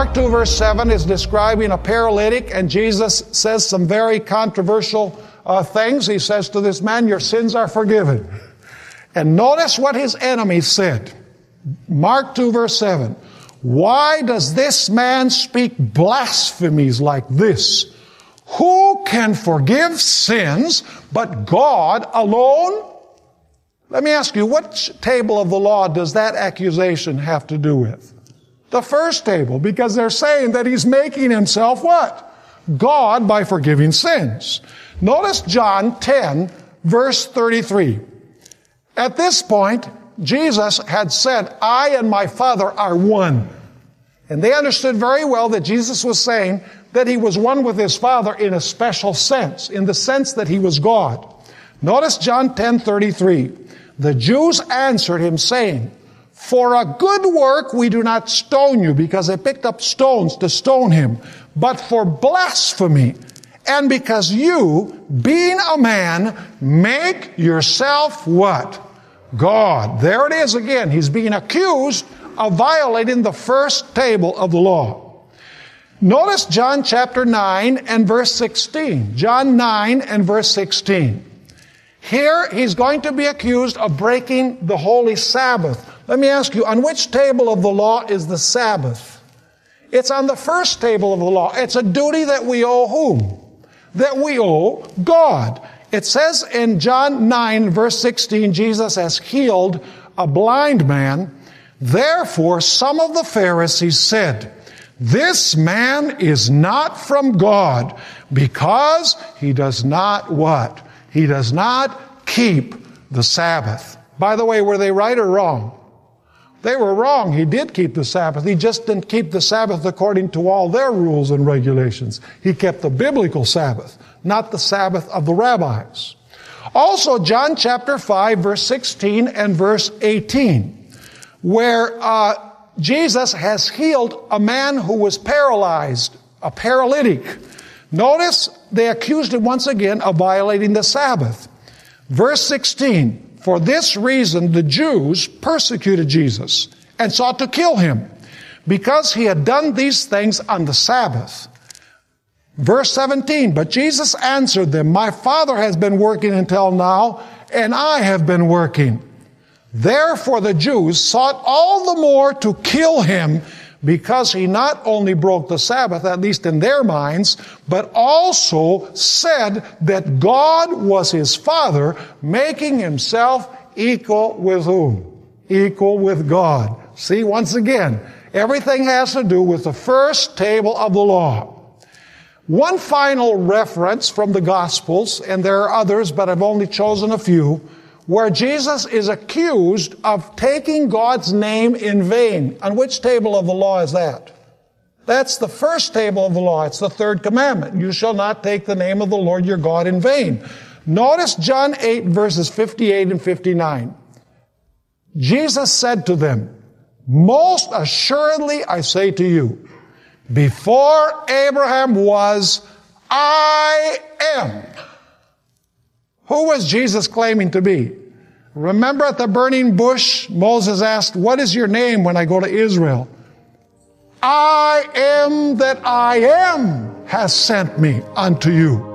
Mark 2 verse 7 is describing a paralytic, and Jesus says some very controversial things. He says to this man, your sins are forgiven. And notice what his enemies said. Mark 2 verse 7. Why does this man speak blasphemies like this? Who can forgive sins but God alone? Let me ask you, what table of the law does that accusation have to do with? The first table, because they're saying that he's making himself what? God by forgiving sins. Notice John 10, verse 33. At this point, Jesus had said, I and my Father are one. And they understood very well that Jesus was saying that he was one with his Father in a special sense, in the sense that he was God. Notice John 10:33. The Jews answered him saying, for a good work we do not stone you, because they picked up stones to stone him, but for blasphemy, and because you, being a man, make yourself what? God. There it is again. He's being accused of violating the first table of the law. Notice John chapter 9 and verse 16. John 9 and verse 16. Here he's going to be accused of breaking the holy Sabbath. Let me ask you, on which table of the law is the Sabbath? It's on the first table of the law. It's a duty that we owe whom? That we owe God. It says in John 9 verse 16, Jesus has healed a blind man. Therefore, some of the Pharisees said, this man is not from God, because he does not what? He does not keep the Sabbath. By the way, were they right or wrong? They were wrong. He did keep the Sabbath. He just didn't keep the Sabbath according to all their rules and regulations. He kept the biblical Sabbath, not the Sabbath of the rabbis. Also, John chapter 5, verse 16 and verse 18, where Jesus has healed a man who was paralyzed, a paralytic. Notice they accused him once again of violating the Sabbath. Verse 16, for this reason the Jews persecuted Jesus and sought to kill him, because he had done these things on the Sabbath. Verse 17, but Jesus answered them, my Father has been working until now, and I have been working. Therefore the Jews sought all the more to kill him, because he not only broke the Sabbath, at least in their minds, but also said that God was his Father, making himself equal with whom? Equal with God. See, once again, everything has to do with the first table of the law. One final reference from the Gospels, and there are others, but I've only chosen a few, where Jesus is accused of taking God's name in vain. On which table of the law is that? That's the first table of the law. It's the third commandment. You shall not take the name of the Lord your God in vain. Notice John 8 verses 58 and 59. Jesus said to them, most assuredly I say to you, before Abraham was, I am. Who was Jesus claiming to be? Remember at the burning bush, Moses asked, what is your name when I go to Israel? I am that I am has sent me unto you.